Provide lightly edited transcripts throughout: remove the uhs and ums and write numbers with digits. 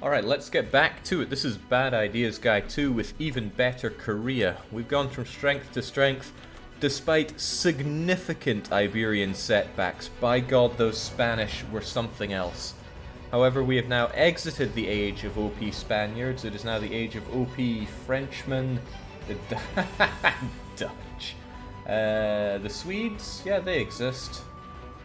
Alright, let's get back to it. This is Bad Ideas Guy 2 with even better Korea. We've gone from strength to strength, despite significant Iberian setbacks. By God, those Spanish were something else. However, we have now exited the age of OP Spaniards. It is now the age of OP Frenchmen, the Dutch. The Swedes, yeah, they exist.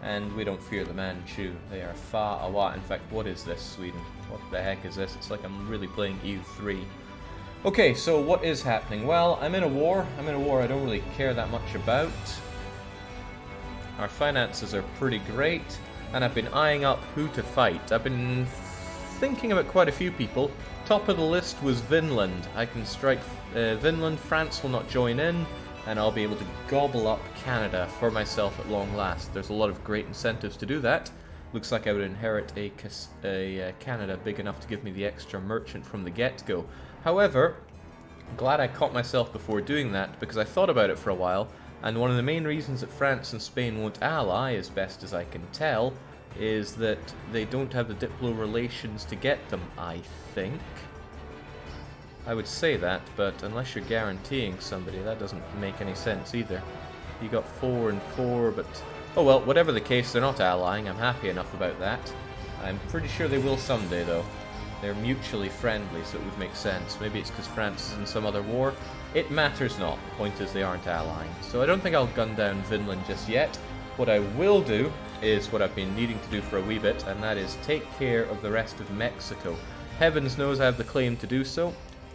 And we don't fear the Manchu. They are far away. In fact, what is this, Sweden? What the heck is this? It's like I'm really playing EU3. Okay, so what is happening? Well, I'm in a war. I'm in a war I don't really care that much about. Our finances are pretty great. And I've been eyeing up who to fight. I've been thinking about quite a few people. Top of the list was Vinland. I can strike Vinland. France will not join in. And I'll be able to gobble up Canada for myself at long last. There's a lot of great incentives to do that. Looks like I would inherit a Canada big enough to give me the extra merchant from the get-go. However, I'm glad I caught myself before doing that, because I thought about it for a while, and one of the main reasons that France and Spain won't ally, as best as I can tell, is that they don't have the diplo relations to get them, I think. I would say that, but unless you're guaranteeing somebody, that doesn't make any sense either. You got 4 and 4, but... oh well, whatever the case, they're not allying. I'm happy enough about that. I'm pretty sure they will someday, though. They're mutually friendly, so it would make sense. Maybe it's because France is in some other war. It matters not. The point is they aren't allying. So I don't think I'll gun down Vinland just yet. What I will do is what I've been needing to do for a wee bit, and that is take care of the rest of Mexico. Heavens knows I have the claim to do so.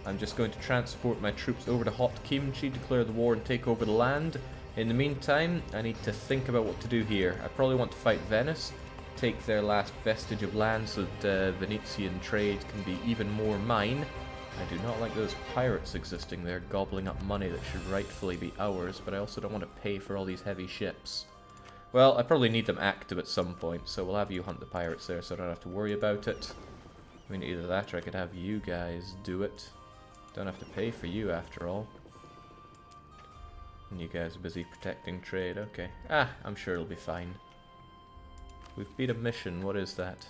I'm just going to transport my troops over to Hot Kimchi, declare the war and take over the land. In the meantime, I need to think about what to do here. I probably want to fight Venice, take their last vestige of land so that Venetian trade can be even more mine. I do not like those pirates existing there, gobbling up money that should rightfully be ours, but I also don't want to pay for all these heavy ships. Well, I probably need them active at some point, so we'll have you hunt the pirates there so I don't have to worry about it. I mean, either that or I could have you guys do it. Don't have to pay for you after all. And you guys are busy protecting trade, okay. I'm sure it'll be fine. We've beat a mission, what is that?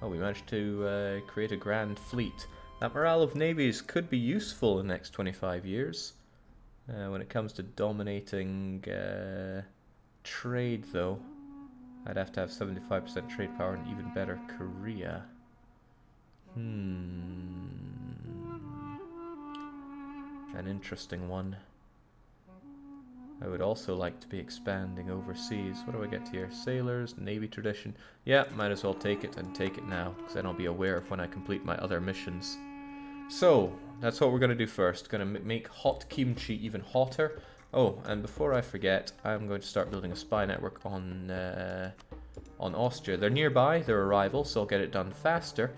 Oh, we managed to create a grand fleet. That morale of navies could be useful in the next 25 years. When it comes to dominating trade, though, I'd have to have 75% trade power and even better Korea. An interesting one. I would also like to be expanding overseas. What do I get here? Sailors, Navy tradition. Yeah, might as well take it and take it now, because then I'll be aware of when I complete my other missions. So, that's what we're going to do first. Going to make Hot Kimchi even hotter. Oh, and before I forget, I'm going to start building a spy network on Austria. They're nearby, they're a rival, so I'll get it done faster.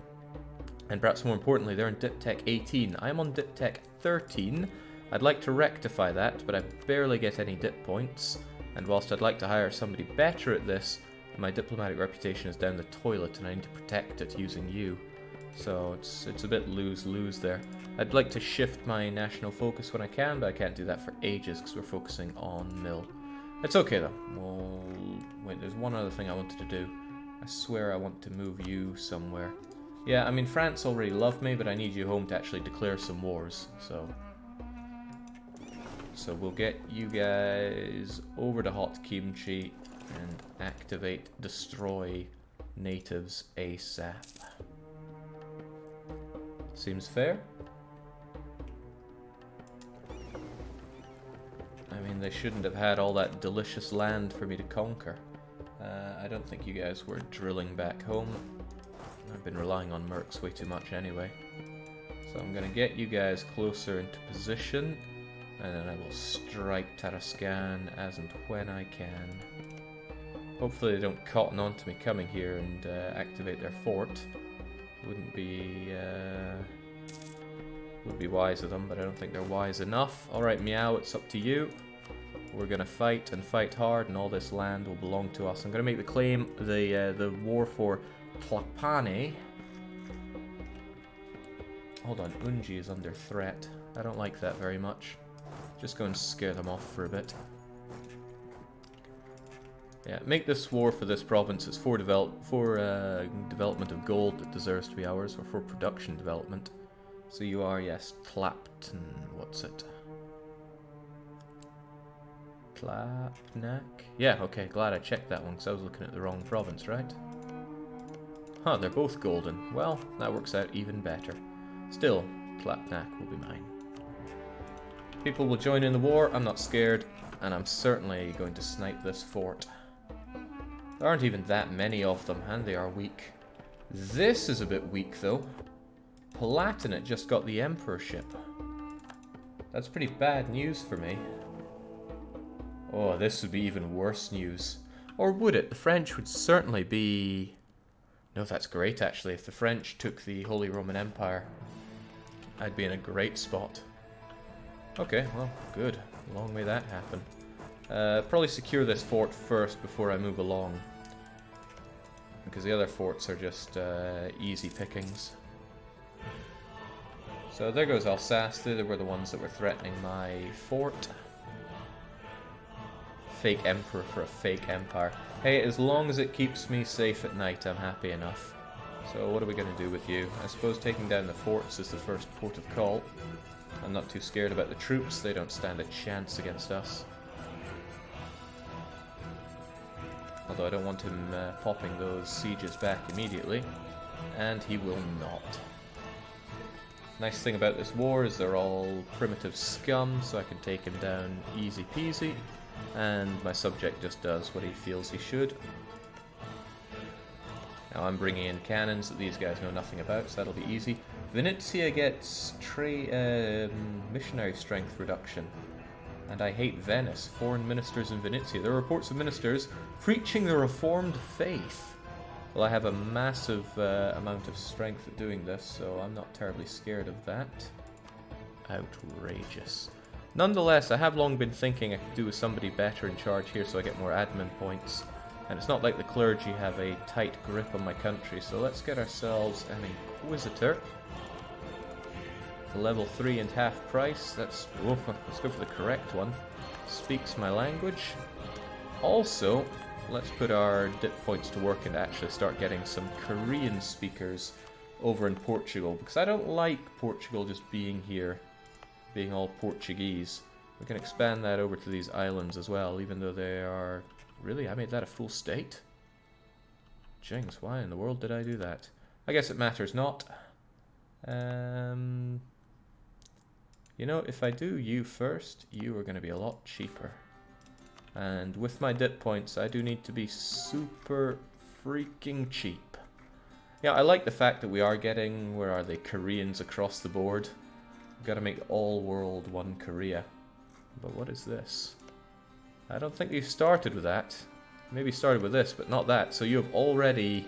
And perhaps more importantly, they're in Diptech 18. I'm on Diptech 13. I'd like to rectify that, but I barely get any dip points. And whilst I'd like to hire somebody better at this, my diplomatic reputation is down the toilet and I need to protect it using you. So it's a bit lose-lose there. I'd like to shift my national focus when I can, but I can't do that for ages because we're focusing on Mill. It's okay though. Well, wait, there's one other thing I wanted to do. I swear I want to move you somewhere. Yeah, I mean, France already love me, but I need you home to actually declare some wars, so we'll get you guys over to Hot Kimchi and activate, destroy natives ASAP. Seems fair? I mean, they shouldn't have had all that delicious land for me to conquer. I don't think you guys were drilling back home. I've been relying on mercs way too much anyway. So I'm going to get you guys closer into position, and then I will strike Tarascan as and when I can. Hopefully they don't cotton on to me coming here and activate their fort. Would be wise of them, but I don't think they're wise enough. Alright, Meow, it's up to you. We're going to fight and fight hard, and all this land will belong to us. I'm going to make the claim, the war for Tlapane. Hold on, Unji is under threat. I don't like that very much. Just go and scare them off for a bit. Yeah, make this war for this province. It's for development of gold that deserves to be ours, or for production development. So you are, yes, Clapton. What's it? Clapnack? Yeah, okay, glad I checked that one because I was looking at the wrong province, right? Huh, they're both golden. Well, that works out even better. Still, Clapnack will be mine. People will join in the war, I'm not scared, and I'm certainly going to snipe this fort. There aren't even that many of them, and they are weak. This is a bit weak, though. Palatinate just got the emperorship. That's pretty bad news for me. Oh, this would be even worse news. Or would it? The French would certainly be... No, that's great, actually. If the French took the Holy Roman Empire, I'd be in a great spot. Okay, well, good. Long may that happen. Probably secure this fort first before I move along. Because the other forts are just easy pickings. So there goes Alsace. They were the ones that were threatening my fort. Fake emperor for a fake empire. Hey, as long as it keeps me safe at night, I'm happy enough. So what are we going to do with you? I suppose taking down the forts is the first port of call. I'm not too scared about the troops. They don't stand a chance against us. Although I don't want him popping those sieges back immediately. And he will not. Nice thing about this war is they're all primitive scum, so I can take him down easy peasy. And my subject just does what he feels he should. Now I'm bringing in cannons that these guys know nothing about, so that'll be easy. Venetia gets missionary strength reduction. And I hate Venice. Foreign ministers in Venetia. There are reports of ministers preaching the Reformed faith. Well, I have a massive amount of strength at doing this, so I'm not terribly scared of that. Outrageous. Nonetheless, I have long been thinking I could do with somebody better in charge here so I get more admin points. And it's not like the clergy have a tight grip on my country, so let's get ourselves an Inquisitor. Level 3 and half price. Let's go for the correct one. Speaks my language. Also, let's put our dip points to work and actually start getting some Korean speakers over in Portugal, because I don't like Portugal just being here, being all Portuguese. We can expand that over to these islands as well, even though they are... Really? I made that a full state? Jinx, why in the world did I do that? I guess it matters not. You know, if I do you first, you are going to be a lot cheaper. And with my dip points, I do need to be super freaking cheap. Yeah, I like the fact that we are getting, where are they, Koreans across the board. We've got to make all world one Korea. But what is this? I don't think you've started with that. Maybe started with this, but not that. So you have already...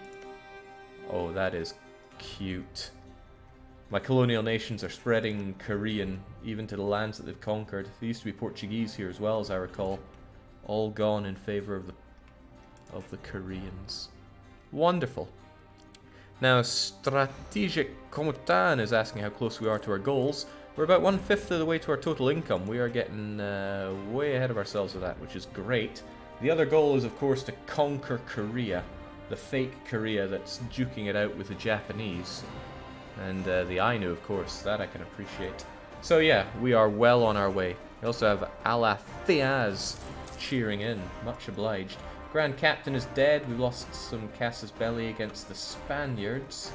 Oh, that is cute. My colonial nations are spreading Korean, even to the lands that they've conquered. There used to be Portuguese here as well, as I recall. All gone in favor of the Koreans. Wonderful. Now, Strategic Komutan is asking how close we are to our goals. We're about 1/5 of the way to our total income. We are getting way ahead of ourselves with that, which is great. The other goal is, of course, to conquer Korea. The fake Korea that's duking it out with the Japanese. And the Ainu, of course, that I can appreciate. So yeah, we are well on our way. We also have Alafiaz cheering in. Much obliged. Grand Captain is dead. We lost some Casus Belli against the Spaniards.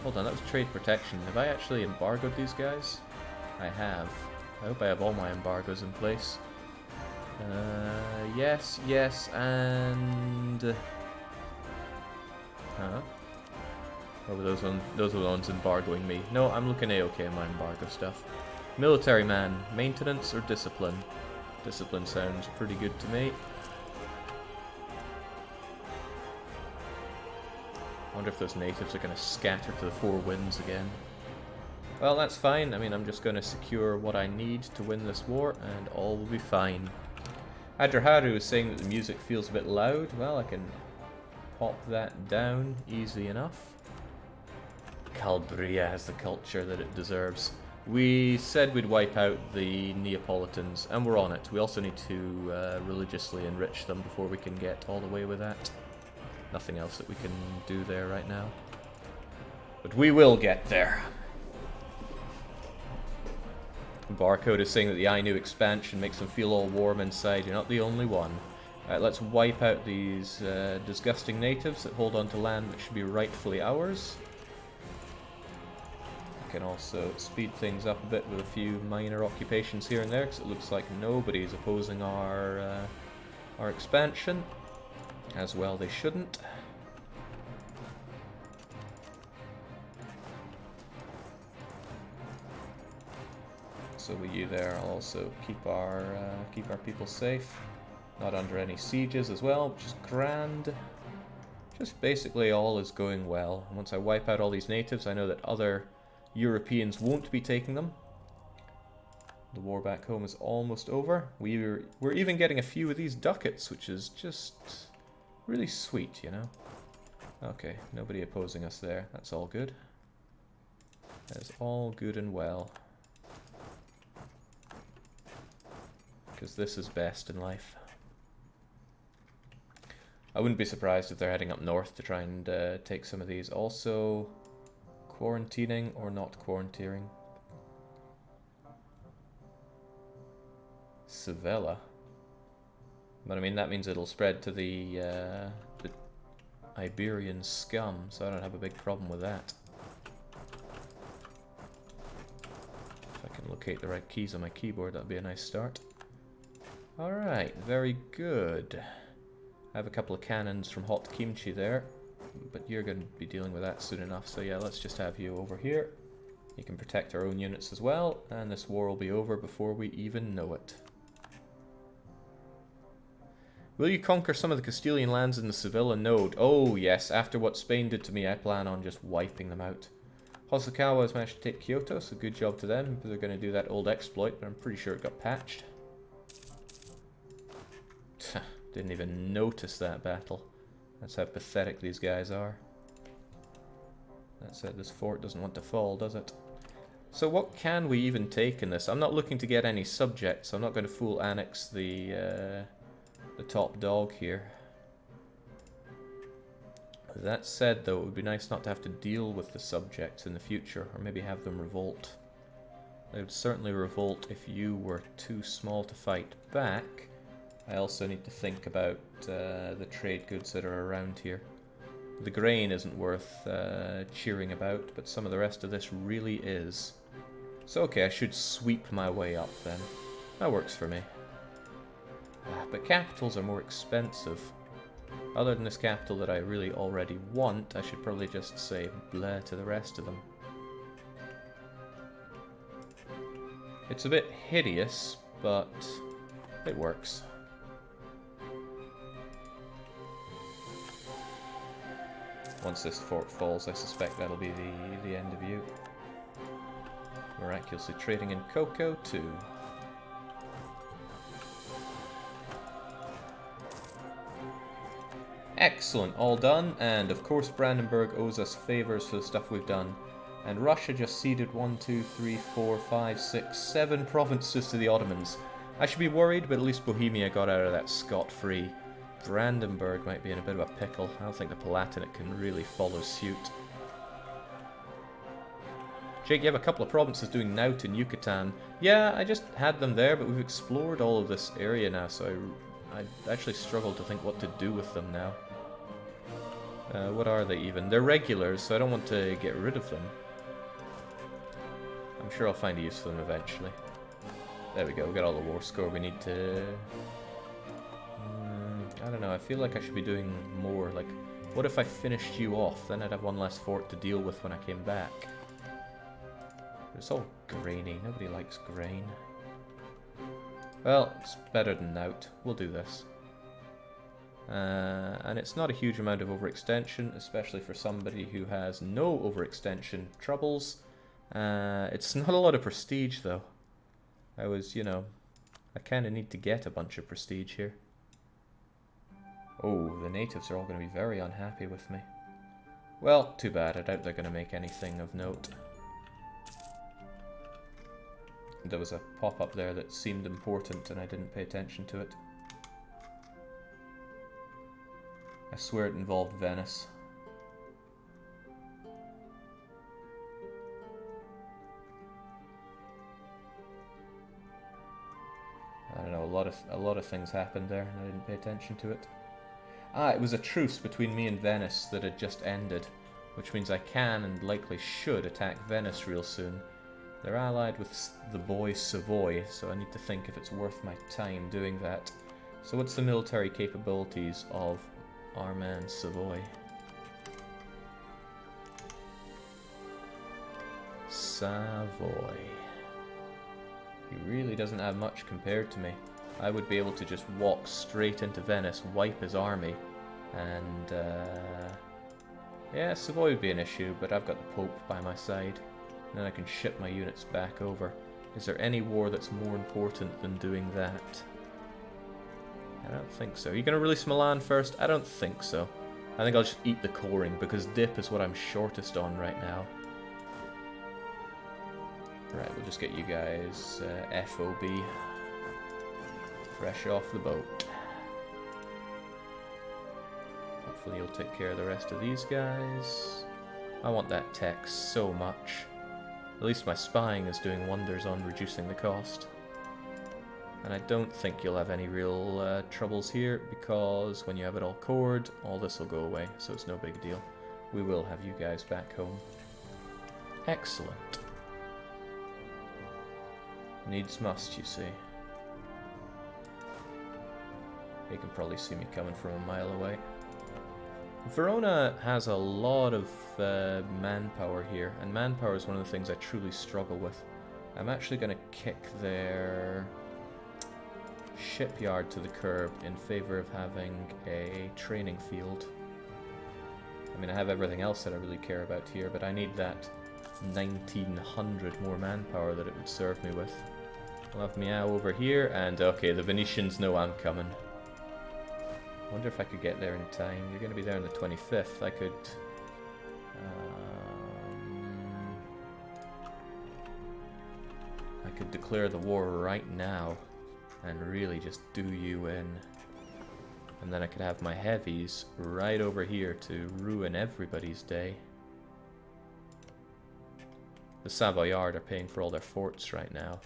Hold on, that was trade protection. Have I actually embargoed these guys? I have. I hope I have all my embargoes in place. Yes, yes, and... Huh? Or were those are the ones embargoing me? No, I'm looking A-okay in my embargo stuff. Military man, maintenance or discipline? Discipline sounds pretty good to me. Wonder if those natives are going to scatter to the four winds again. Well, that's fine. I mean, I'm just going to secure what I need to win this war, and all will be fine. Adraharu is saying that the music feels a bit loud. Well, I can pop that down easy enough. Calabria has the culture that it deserves. We said we'd wipe out the Neapolitans, and we're on it. We also need to religiously enrich them before we can get all the way with that. Nothing else that we can do there right now. But we will get there. Barcode is saying that the Ainu expansion makes them feel all warm inside. You're not the only one. Alright, let's wipe out these disgusting natives that hold on to land that should be rightfully ours. We can also speed things up a bit with a few minor occupations here and there, because it looks like nobody's opposing our expansion. As well they shouldn't. So with you there, I'll also keep our people safe, not under any sieges as well, which is grand. Just basically all is going well. Once I wipe out all these natives, I know that other Europeans won't be taking them. The war back home is almost over. We're even getting a few of these ducats, which is just really sweet, you know. Okay, nobody opposing us there. That's all good. That's all good and well. Because this is best in life. I wouldn't be surprised if they're heading up north to try and take some of these. Also, quarantining or not quarantining. Sevilla. But I mean, that means it'll spread to the Iberian scum, so I don't have a big problem with that. If I can locate the right keys on my keyboard, that'd be a nice start. Alright, very good. I have a couple of cannons from Hot Kimchi there, but you're going to be dealing with that soon enough, so yeah, let's just have you over here. You can protect our own units as well, and this war will be over before we even know it. Will you conquer some of the Castilian lands in the Sevilla node? Oh yes, after what Spain did to me, I plan on just wiping them out. Hosokawa has managed to take Kyoto, so good job to them. They're going to do that old exploit, but I'm pretty sure it got patched. Didn't even notice that battle. That's how pathetic these guys are. That said, this fort doesn't want to fall, does it? So what can we even take in this? I'm not looking to get any subjects. I'm not going to full annex the top dog here. That said, though, it would be nice not to have to deal with the subjects in the future, or maybe have them revolt. They would certainly revolt if you were too small to fight back. I also need to think about the trade goods that are around here. The grain isn't worth cheering about, but some of the rest of this really is. So okay, I should sweep my way up then. That works for me. But capitals are more expensive. Other than this capital that I really already want, I should probably just say bleh to the rest of them. It's a bit hideous, but it works. Once this fort falls, I suspect that'll be the end of you. Miraculously trading in cocoa too. Excellent, all done, and of course Brandenburg owes us favors for the stuff we've done. And Russia just ceded 1, 2, 3, 4, 5, 6, 7 provinces to the Ottomans. I should be worried, but at least Bohemia got out of that scot-free. Brandenburg might be in a bit of a pickle. I don't think the Palatinate can really follow suit. Jake, you have a couple of provinces doing Naut in Yucatan. Yeah, I just had them there, but we've explored all of this area now, so I actually struggle to think what to do with them now. What are they even? They're regulars, so I don't want to get rid of them. I'm sure I'll find a use for them eventually. There we go, we got all the war score we need to... I don't know, I feel like I should be doing more. Like, what if I finished you off? Then I'd have one less fort to deal with when I came back. It's all grainy. Nobody likes grain. Well, it's better than Naut. We'll do this. And it's not a huge amount of overextension, especially for somebody who has no overextension troubles. It's not a lot of prestige, though. I kind of need to get a bunch of prestige here. Oh, the natives are all going to be very unhappy with me. Well, too bad. I doubt they're going to make anything of note. There was a pop-up there that seemed important and I didn't pay attention to it. I swear it involved Venice. I don't know, a lot of things happened there and I didn't pay attention to it. Ah, it was a truce between me and Venice that had just ended, which means I can and likely should attack Venice real soon. They're allied with the boy Savoy, so I need to think if it's worth my time doing that. So what's the military capabilities of our man Savoy? Savoy. He really doesn't have much compared to me. I would be able to just walk straight into Venice, wipe his army, and yeah, Savoy would be an issue, but I've got the Pope by my side. And then I can ship my units back over. Is there any war that's more important than doing that? I don't think so. Are you going to release Milan first? I don't think so. I think I'll just eat the coring, because dip is what I'm shortest on right now. Right, we'll just get you guys FOB. Fresh off the boat. Hopefully you'll take care of the rest of these guys. I want that tech so much. At least my spying is doing wonders on reducing the cost. And I don't think you'll have any real troubles here, because when you have it all cored, all this will go away, so it's no big deal. We will have you guys back home. Excellent. Needs must, you see. You can probably see me coming from a mile away. Verona has a lot of manpower here, and manpower is one of the things I truly struggle with. I'm actually going to kick their shipyard to the curb in favor of having a training field. I mean, I have everything else that I really care about here, but I need that 1900 more manpower that it would serve me with. I'll have Meow over here, and okay, the Venetians know I'm coming. I wonder if I could get there in time. You're going to be there on the 25th. I could... I could declare the war right now and really just do you in. And then I could have my heavies right over here to ruin everybody's day. The Savoyard are paying for all their forts right now.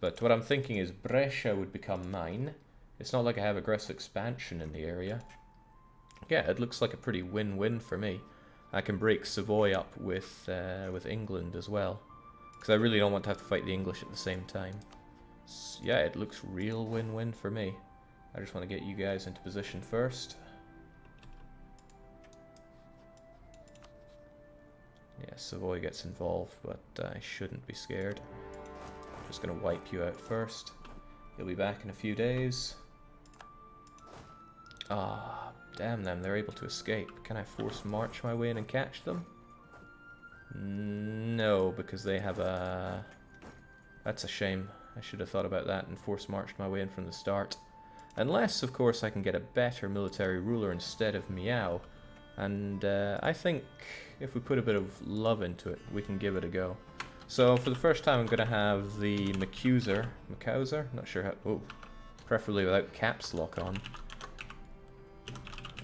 But what I'm thinking is Brescia would become mine. It's not like I have aggressive expansion in the area. Yeah, it looks like a pretty win-win for me. I can break Savoy up with England as well, because I really don't want to have to fight the English at the same time. So, yeah, it looks real win-win for me. I just want to get you guys into position first. Yeah, Savoy gets involved, but I shouldn't be scared. I'm just going to wipe you out first. You'll be back in a few days. Ah, damn them, they're able to escape. Can I force march my way in and catch them? No, because they have a... That's a shame. I should have thought about that and force marched my way in from the start. Unless, of course, I can get a better military ruler instead of Meow. And I think if we put a bit of love into it, we can give it a go. So for the first time, I'm going to have the Macauser, not sure how, oh, preferably without caps lock on.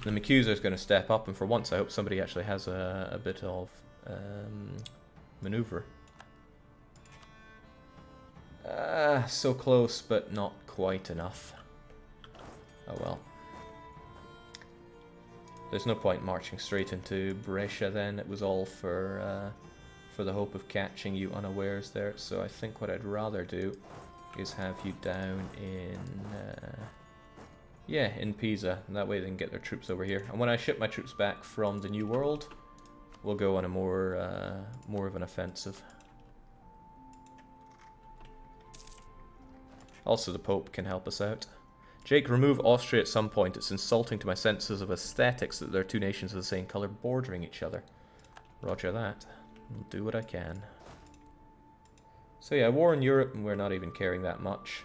The Macauser is going to step up, and for once I hope somebody actually has a bit of maneuver. So close, but not quite enough. Oh well. There's no point marching straight into Brescia then. It was all for the hope of catching you unawares there. So I think what I'd rather do is have you down in... yeah, in Pisa. And that way they can get their troops over here. And when I ship my troops back from the New World, we'll go on a more of an offensive. Also, the Pope can help us out. Jake, remove Austria at some point. It's insulting to my senses of aesthetics that there are two nations of the same colour bordering each other. Roger that. I'll do what I can. So yeah, war in Europe, and we're not even caring that much.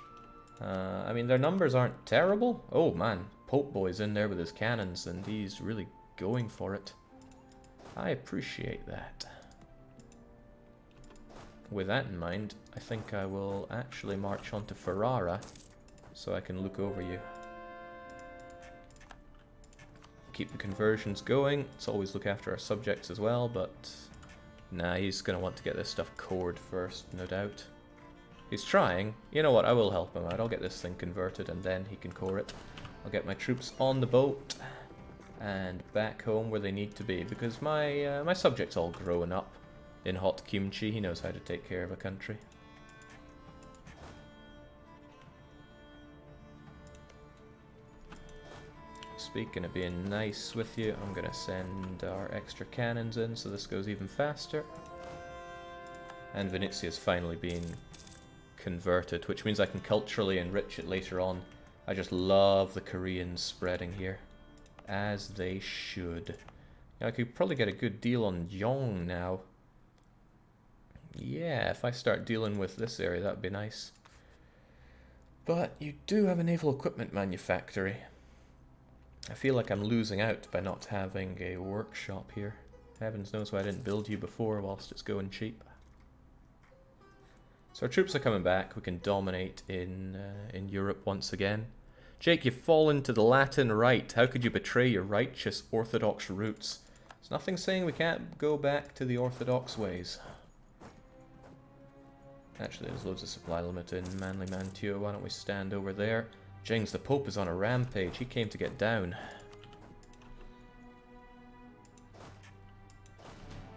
I mean, their numbers aren't terrible. Oh man, Pope Boy's in there with his cannons, and he's really going for it. I appreciate that. with that in mind, I think I will actually march on to Ferrara so I can look over you. Keep the conversions going. Let's always look after our subjects as well, but nah, he's going to want to get this stuff cored first, no doubt. He's trying. You know what, I will help him out. I'll get this thing converted and then he can core it. I'll get my troops on the boat and back home where they need to be, because my my subject's all grown up in hot kimchi. He knows how to take care of a country. Speaking of being nice with you, I'm going to send our extra cannons in so this goes even faster. And Venezia's finally been converted, which means I can culturally enrich it later on. I just love the Koreans spreading here, as they should. Now, I could probably get a good deal on Yong now. Yeah, if I start dealing with this area, that would be nice. But you do have a naval equipment manufactory. I feel like I'm losing out by not having a workshop here. Heavens knows why I didn't build you before whilst it's going cheap. So our troops are coming back. We can dominate in Europe once again. Jake, you've fallen to the Latin Rite. How could you betray your righteous Orthodox roots? There's nothing saying we can't go back to the Orthodox ways. Actually, there's loads of supply limit in Manly Mantua. Why don't we stand over there? James, the Pope is on a rampage. He came to get down.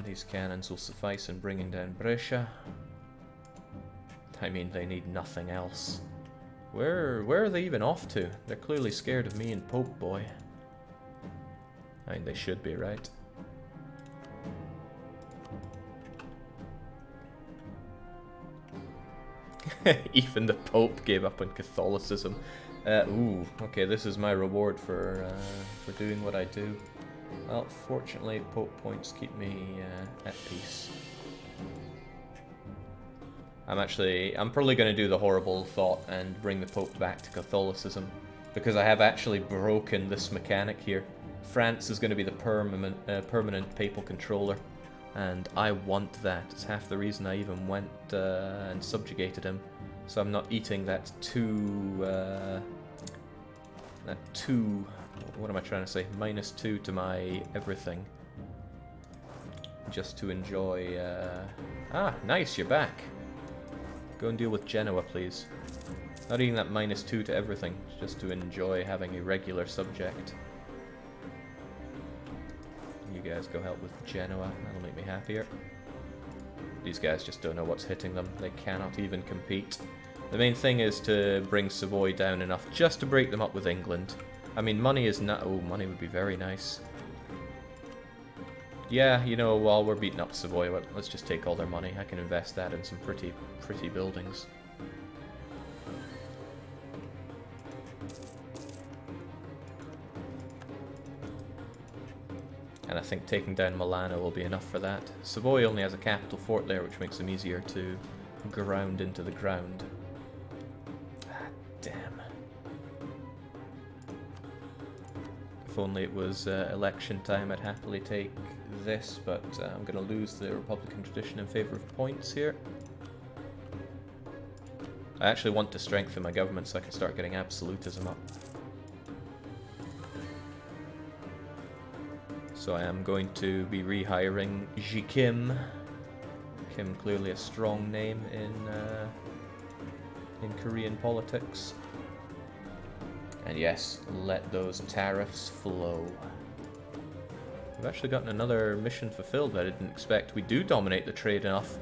These cannons will suffice in bringing down Brescia. I mean, they need nothing else. Where are they even off to? They're clearly scared of me and Pope Boy. I mean, they should be, right? Even the Pope gave up on Catholicism. Ooh, okay, this is my reward for doing what I do. Well, fortunately, Pope points keep me at peace. I'm probably going to do the horrible thought and bring the Pope back to Catholicism, because I have actually broken this mechanic here. France is going to be the permanent papal controller, and I want that. It's half the reason I even went and subjugated him, so I'm not eating that what am I trying to say, -2 to my everything, just to enjoy, nice, you're back. Go and deal with Genoa, please. Not eating that -2 to everything, just to enjoy having a regular subject. You guys go help with Genoa, that'll make me happier. These guys just don't know what's hitting them, they cannot even compete. The main thing is to bring Savoy down enough just to break them up with England. I mean, money is not... Oh, money would be very nice. Yeah, you know, while we're beating up Savoy, let's just take all their money. I can invest that in some pretty buildings. And I think taking down Milano will be enough for that. Savoy only has a capital fort there, which makes them easier to ground into the ground. Ah, damn. If only it was election time, I'd happily take this, but I'm going to lose the Republican tradition in favour of points here. I actually want to strengthen my government so I can start getting absolutism up. So I am going to be rehiring Ji Kim. Kim, clearly a strong name in Korean politics. And yes, let those tariffs flow. We've actually gotten another mission fulfilled that I didn't expect. We do dominate the trade enough.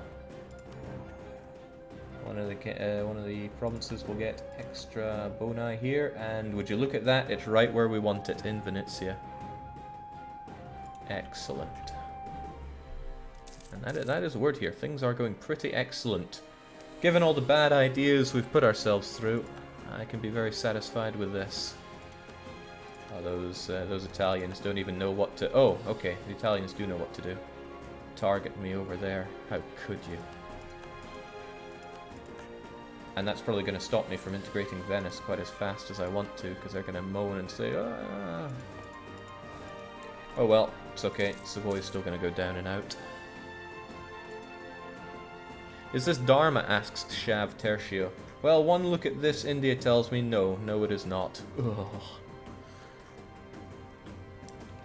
One of the provinces will get extra boni here, and would you look at that? It's right where we want it, in Venezia. Excellent. And that is a word here. Things are going pretty excellent. Given all the bad ideas we've put ourselves through, I can be very satisfied with this. Oh, those Italians don't even know what to... Oh, okay, the Italians do know what to do. Target me over there. How could you? And that's probably going to stop me from integrating Venice quite as fast as I want to, because they're going to moan and say, ah. Oh well, it's okay. Savoy's still going to go down and out. Is this Dharma, asks Shav Tertio. Well, one look at this India tells me no. No, it is not. Ugh.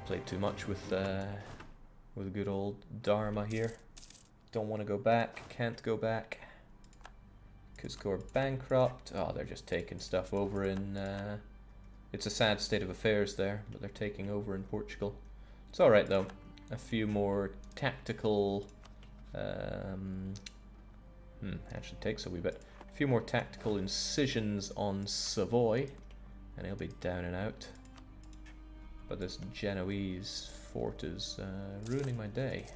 Played too much with good old Dharma here. Don't want to go back. Can't go back. Cusco are bankrupt. Oh, they're just taking stuff over in... it's a sad state of affairs there, but they're taking over in Portugal. It's alright though. A few more tactical... actually takes a wee bit. A few more tactical incisions on Savoy, and he'll be down and out. But this Genoese fort is ruining my day.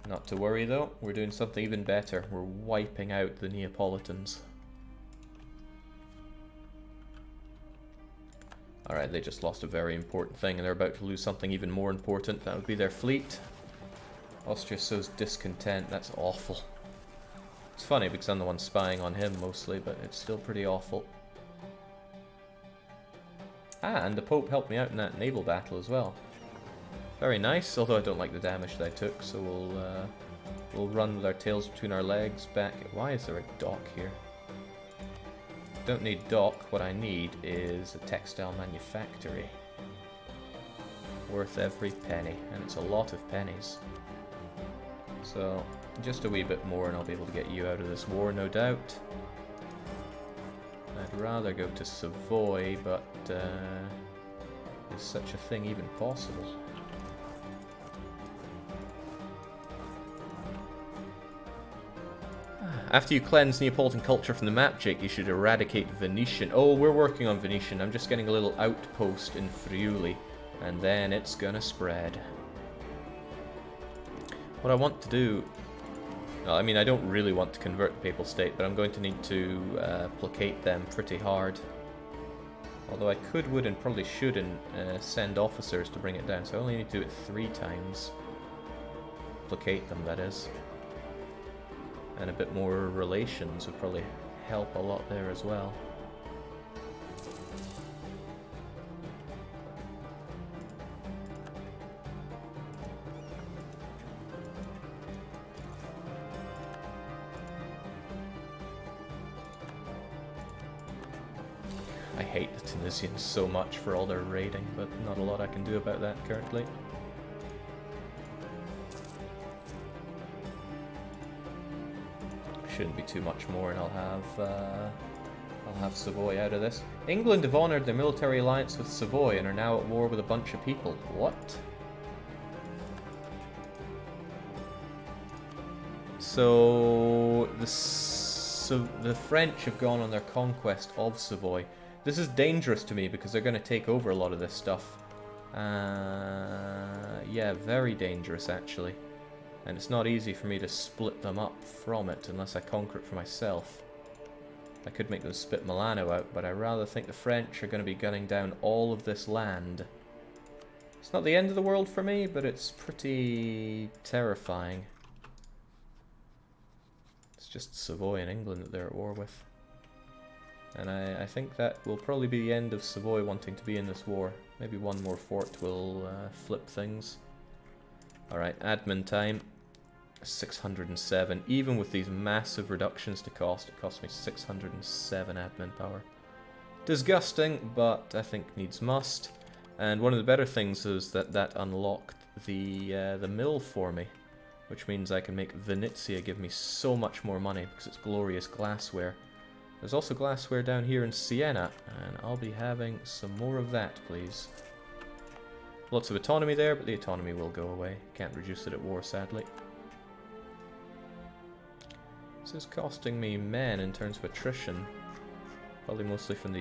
Not to worry though, we're doing something even better. We're wiping out the Neapolitans. Alright, they just lost a very important thing and they're about to lose something even more important. That would be their fleet. Austria sows discontent, that's awful. It's funny because I'm the one spying on him mostly, but it's still pretty awful. Ah, and the Pope helped me out in that naval battle as well. Very nice, although I don't like the damage that I took, so we'll run with our tails between our legs back. Why is there a dock here? Don't need dock, what I need is a textile manufactory. Worth every penny, and it's a lot of pennies. So, just a wee bit more and I'll be able to get you out of this war, no doubt. I'd rather go to Savoy, but is such a thing even possible? After you cleanse Neapolitan culture from the map, Jake, you should eradicate Venetian. Oh, we're working on Venetian. I'm just getting a little outpost in Friuli, and then it's gonna spread. What I want to do... Well, I mean, I don't really want to convert the Papal State, but I'm going to need to placate them pretty hard. Although I could, would, and probably should send officers to bring it down, so I only need to do it 3 times. Placate them, that is. And a bit more relations would probably help a lot there as well. I hate the Tunisians so much for all their raiding, but not a lot I can do about that currently. Shouldn't be too much more, and I'll have Savoy out of this. England have honoured their military alliance with Savoy and are now at war with a bunch of people. What? So the French have gone on their conquest of Savoy. This is dangerous to me because they're going to take over a lot of this stuff. Yeah, very dangerous actually. And it's not easy for me to split them up from it unless I conquer it for myself. I could make them spit Milano out, but I rather think the French are going to be gunning down all of this land. It's not the end of the world for me, but it's pretty terrifying. It's just Savoy and England that they're at war with. And I think that will probably be the end of Savoy wanting to be in this war. Maybe one more fort will flip things. Alright, admin time. 607. Even with these massive reductions to cost, it cost me 607 admin power. Disgusting, but I think needs must. And one of the better things is that unlocked the mill for me, which means I can make Venezia give me so much more money because it's glorious glassware. There's also glassware down here in Siena, and I'll be having some more of that, please. Lots of autonomy there, but the autonomy will go away. Can't reduce it at war, sadly. This is costing me men in terms of attrition. Probably mostly from the